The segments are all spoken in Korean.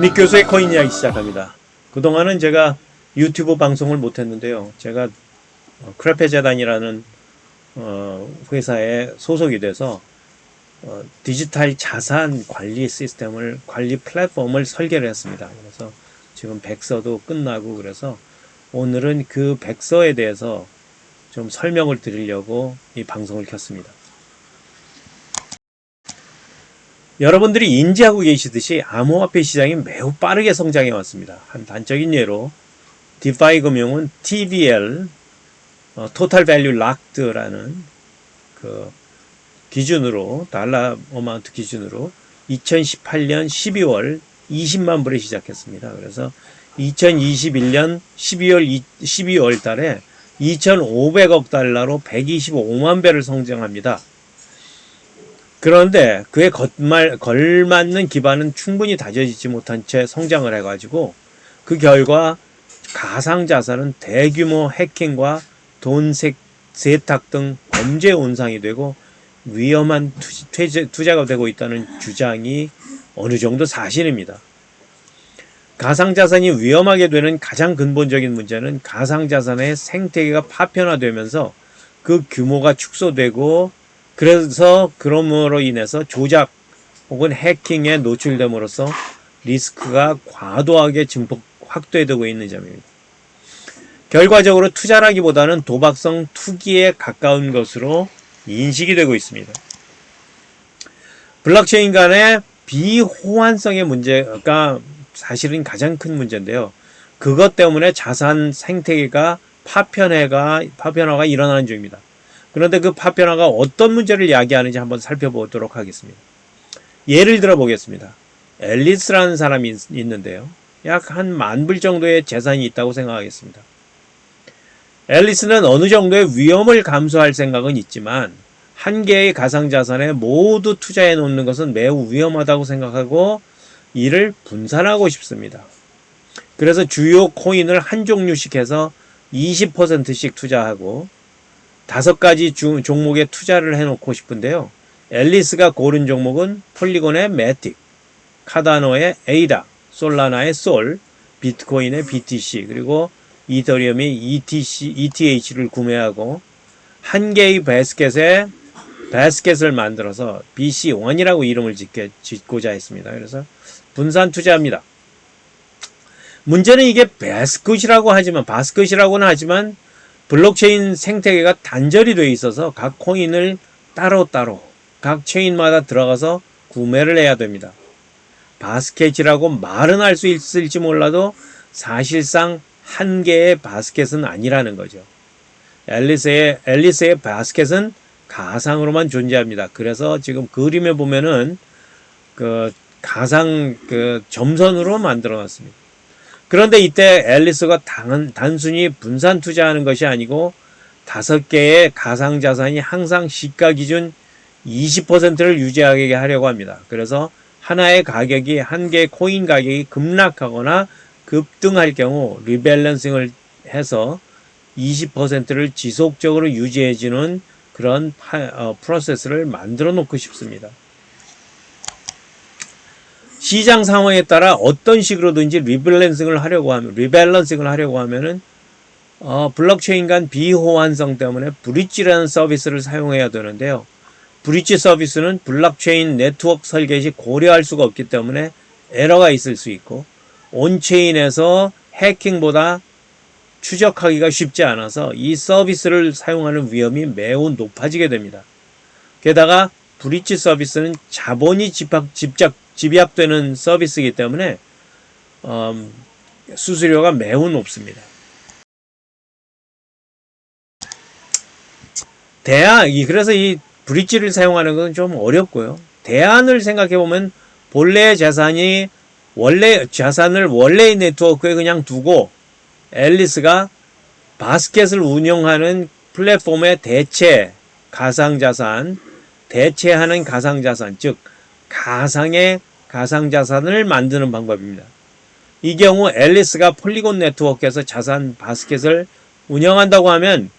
닉 교수의 코인 이야기 시작합니다. 그동안은 제가 유튜브 방송을 못했는데요. 제가 크레페 재단이라는 회사에 소속이 돼서 디지털 자산 관리 시스템을, 관리 플랫폼을 설계를 했습니다. 그래서 지금 백서도 끝나고, 그래서 오늘은 그 백서에 대해서 좀 설명을 드리려고 이 방송을 켰습니다. 여러분들이 인지하고 계시듯이 암호화폐 시장이 매우 빠르게 성장해 왔습니다. 한 단적인 예로 디파이 금융은 TVL, Total Value Locked라는 그 기준으로, 달러 어마운트 기준으로 2018년 12월 20만 불에 시작했습니다. 그래서 2021년 12월 달에 2,500억 달러로 125만 배를 성장합니다. 그런데 그에 걸맞는 기반은 충분히 다져지지 못한 채 성장을 해가지고 그 결과 가상자산은 대규모 해킹과 돈 세탁 등 범죄 온상이 되고 위험한 투자가 되고 있다는 주장이 어느 정도 사실입니다. 가상자산이 위험하게 되는 가장 근본적인 문제는 가상자산의 생태계가 파편화되면서 그 규모가 축소되고, 그래서 그럼으로 인해서 조작 혹은 해킹에 노출됨으로써 리스크가 과도하게 증폭 확대되고 있는 점입니다. 결과적으로 투자라기보다는 도박성 투기에 가까운 것으로 인식이 되고 있습니다. 블록체인 간의 비호환성의 문제가 사실은 가장 큰 문제인데요. 그것 때문에 자산 생태계가 파편화가 일어나는 중입니다. 그런데 그 파편화가 어떤 문제를 야기하는지 한번 살펴보도록 하겠습니다. 예를 들어 보겠습니다. 앨리스라는 사람이 있는데요. 약 한 10,000불 정도의 재산이 있다고 생각하겠습니다. 앨리스는 어느 정도의 위험을 감수할 생각은 있지만 한 개의 가상자산에 모두 투자해 놓는 것은 매우 위험하다고 생각하고 이를 분산하고 싶습니다. 그래서 주요 코인을 한 종류씩 해서 20%씩 투자하고 5가지 종목에 투자를 해놓고 싶은데요. 앨리스가 고른 종목은 폴리곤의 매틱, 카다노의 에이다, 솔라나의 솔, 비트코인의 BTC, 그리고 이더리움의 ETH를 구매하고 한 개의 바스켓을 만들어서 BC1이라고 이름을 짓고자 했습니다. 그래서 분산 투자합니다. 문제는 이게 바스켓이라고는 하지만 블록체인 생태계가 단절이 되어 있어서 각 코인을 따로따로 각 체인마다 들어가서 구매를 해야 됩니다. 바스켓이라고 말은 할 수 있을지 몰라도 사실상 한 개의 바스켓은 아니라는 거죠. 앨리스의 바스켓은 가상으로만 존재합니다. 그래서 지금 그림에 보면은 그 가상 점선으로 만들어 놨습니다. 그런데 이때 앨리스가 단순히 분산 투자하는 것이 아니고 5개의 가상자산이 항상 시가 기준 20%를 유지하게 하려고 합니다. 그래서 한 개의 코인 가격이 급락하거나 급등할 경우 리밸런싱을 해서 20%를 지속적으로 유지해주는 그런 프로세스를 만들어 놓고 싶습니다. 시장 상황에 따라 어떤 식으로든지 리밸런싱을 하려고 하면은 블록체인 간 비호환성 때문에 브릿지라는 서비스를 사용해야 되는데요. 브릿지 서비스는 블록체인 네트워크 설계 시 고려할 수가 없기 때문에 에러가 있을 수 있고, 온체인에서 해킹보다 추적하기가 쉽지 않아서 이 서비스를 사용하는 위험이 매우 높아지게 됩니다. 게다가 브릿지 서비스는 자본이 집약되는 서비스이기 때문에 수수료가 매우 높습니다. 그래서 이 브릿지를 사용하는 것은 좀 어렵고요. 대안을 생각해 보면 본래의 자산을 원래의 네트워크에 그냥 두고 앨리스가 바스켓을 운영하는 플랫폼의 대체하는 가상자산, 즉 가상의 가상자산을 만드는 방법입니다. 이 경우 앨리스가 폴리곤 네트워크에서 자산 바스켓을 운영한다고 하면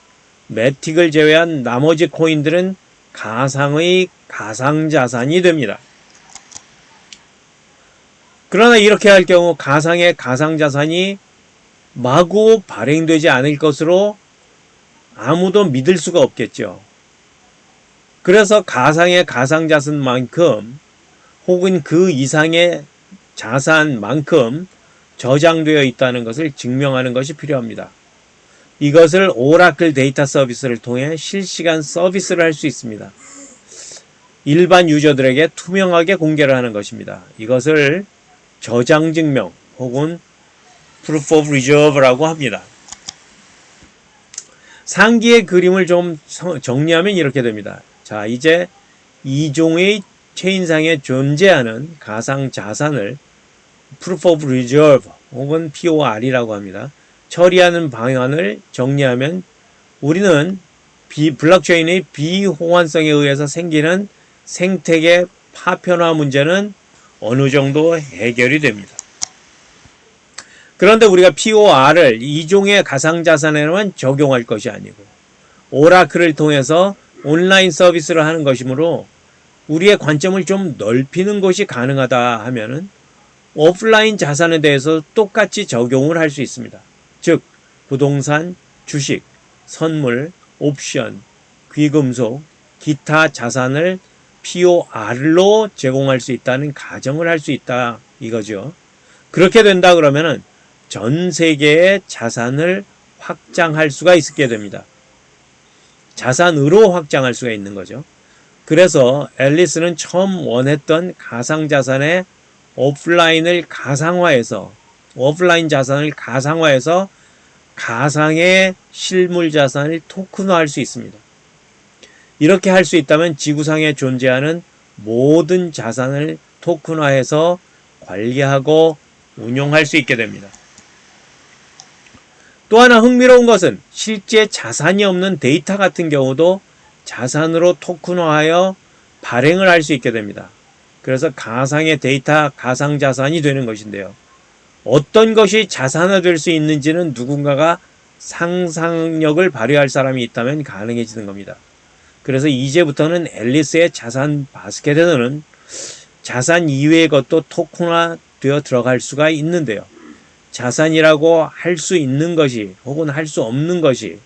매틱을 제외한 나머지 코인들은 가상의 가상자산이 됩니다. 그러나 이렇게 할 경우 가상의 가상자산이 마구 발행되지 않을 것으로 아무도 믿을 수가 없겠죠. 그래서 가상의 가상자산만큼 혹은 그 이상의 자산만큼 저장되어 있다는 것을 증명하는 것이 필요합니다. 이것을 오라클 데이터 서비스를 통해 실시간 서비스를 할 수 있습니다. 일반 유저들에게 투명하게 공개를 하는 것입니다. 이것을 저장 증명 혹은 Proof of Reserve라고 합니다. 상기의 그림을 좀 정리하면 이렇게 됩니다. 자, 이제 이종의 체인상에 존재하는 가상 자산을 Proof of Reserve 혹은 POR이라고 합니다. 처리하는 방안을 정리하면 우리는 블록체인의 비호환성에 의해서 생기는 생태계 파편화 문제는 어느 정도 해결이 됩니다. 그런데 우리가 POR을 이종의 가상자산에만 적용할 것이 아니고 오라클을 통해서 온라인 서비스를 하는 것이므로 우리의 관점을 좀 넓히는 것이 가능하다 하면은 오프라인 자산에 대해서 똑같이 적용을 할 수 있습니다. 즉 부동산, 주식, 선물, 옵션, 귀금속, 기타 자산을 POR로 제공할 수 있다는 가정을 할 수 있다 이거죠. 그렇게 된다 그러면은 전 세계의 자산을 확장할 수가 있게 됩니다. 자산으로 확장할 수가 있는 거죠. 그래서 앨리스는 처음 원했던 가상자산의 오프라인 자산을 가상화해서 가상의 실물 자산을 토큰화할 수 있습니다. 이렇게 할 수 있다면 지구상에 존재하는 모든 자산을 토큰화해서 관리하고 운용할 수 있게 됩니다. 또 하나 흥미로운 것은 실제 자산이 없는 데이터 같은 경우도 자산으로 토큰화하여 발행을 할 수 있게 됩니다. 그래서 가상의 데이터, 가상자산이 되는 것인데요. 어떤 것이 자산화될 수 있는지는 누군가가 상상력을 발휘할 사람이 있다면 가능해지는 겁니다. 그래서 이제부터는 앨리스의 자산 바스켓에서는 자산 이외의 것도 토큰화되어 들어갈 수가 있는데요. 자산이라고 할 수 있는 것이 혹은 할 수 없는 것이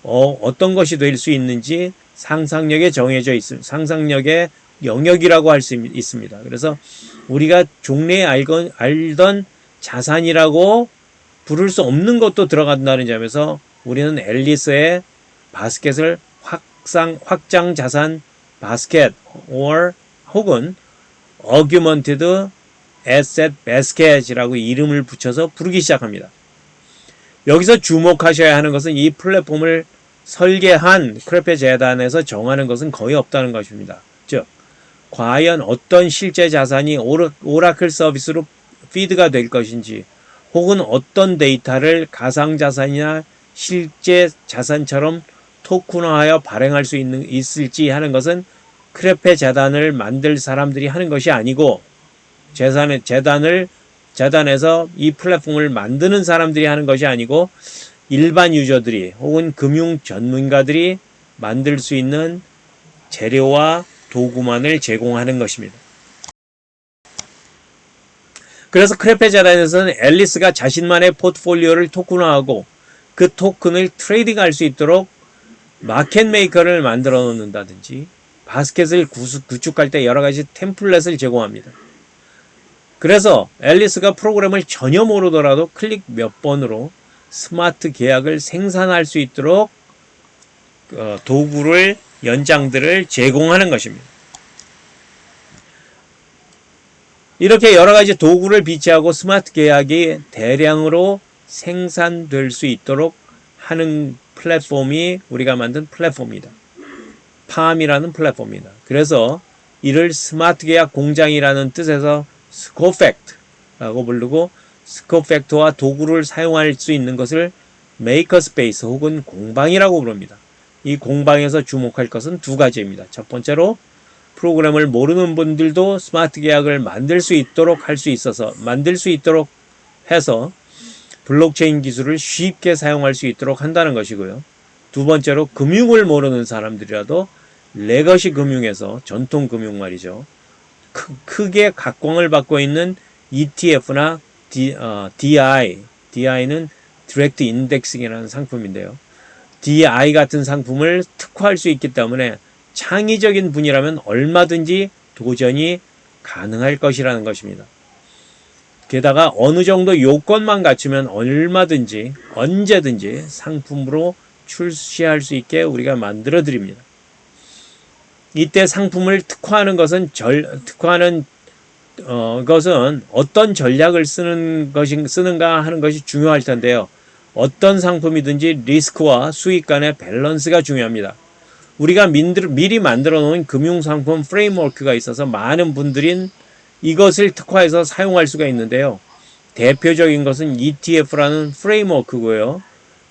어떤 것이 될 수 있는지 상상력에 정해져 있습니다. 상상력의 영역이라고 할 수 있습니다. 그래서 우리가 종래에 알던 자산이라고 부를 수 없는 것도 들어간다는 점에서 우리는 앨리스의 바스켓을 확장 자산 바스켓 혹은 Augmented Asset Basket이라고 이름을 붙여서 부르기 시작합니다. 여기서 주목하셔야 하는 것은 이 플랫폼을 설계한 크레페 재단에서 정하는 것은 거의 없다는 것입니다. 즉, 과연 어떤 실제 자산이 오라클 서비스로 피드가 될 것인지 혹은 어떤 데이터를 가상자산이나 실제 자산처럼 토큰화하여 발행할 수 있을지 하는 것은 크레페 재단을 만들 사람들이 하는 것이 아니고 재단에서 이 플랫폼을 만드는 사람들이 하는 것이 아니고 일반 유저들이 혹은 금융 전문가들이 만들 수 있는 재료와 도구만을 제공하는 것입니다. 그래서 크레페 재단에서는 앨리스가 자신만의 포트폴리오를 토큰화하고 그 토큰을 트레이딩할 수 있도록 마켓 메이커를 만들어 놓는다든지 바스켓을 구축할 때 여러 가지 템플릿을 제공합니다. 그래서 앨리스가 프로그램을 전혀 모르더라도 클릭 몇 번으로 스마트 계약을 생산할 수 있도록 도구를 연장들을 제공하는 것입니다. 이렇게 여러 가지 도구를 비치하고 스마트 계약이 대량으로 생산될 수 있도록 하는 플랫폼이 우리가 만든 플랫폼입니다. 팜이라는 플랫폼입니다. 그래서 이를 스마트 계약 공장이라는 뜻에서 스코팩트라고 부르고 스코팩트와 도구를 사용할 수 있는 것을 메이커 스페이스 혹은 공방이라고 부릅니다. 이 공방에서 주목할 것은 두 가지입니다. 첫 번째로 프로그램을 모르는 분들도 스마트 계약을 만들 수 있도록 해서 블록체인 기술을 쉽게 사용할 수 있도록 한다는 것이고요. 두 번째로 금융을 모르는 사람들이라도 레거시 금융에서 전통 금융 말이죠. 크게 각광을 받고 있는 ETF나 DI는 Direct Indexing이라는 상품인데요. DI 같은 상품을 특화할 수 있기 때문에 창의적인 분이라면 얼마든지 도전이 가능할 것이라는 것입니다. 게다가 어느 정도 요건만 갖추면 얼마든지 언제든지 상품으로 출시할 수 있게 우리가 만들어 드립니다. 이때 상품을 특화하는 것은 어떤 전략을 쓰는가 하는 것이 중요할 텐데요. 어떤 상품이든지 리스크와 수익 간의 밸런스가 중요합니다. 우리가 미리 만들어 놓은 금융상품 프레임워크가 있어서 많은 분들이 이것을 특화해서 사용할 수가 있는데요. 대표적인 것은 ETF라는 프레임워크고요.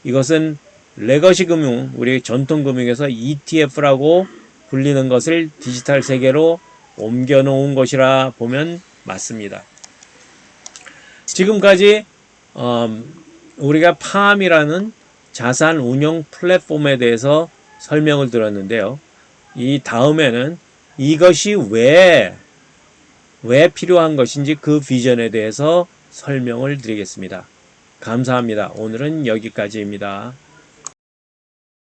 이것은 레거시 금융, 우리 전통 금융에서 ETF라고 불리는 것을 디지털 세계로 옮겨 놓은 것이라 보면 맞습니다. 지금까지 우리가 팜이라는 자산 운용 플랫폼에 대해서 설명을 들었는데요. 이 다음에는 이것이 왜 필요한 것인지 그 비전에 대해서 설명을 드리겠습니다. 감사합니다. 오늘은 여기까지입니다.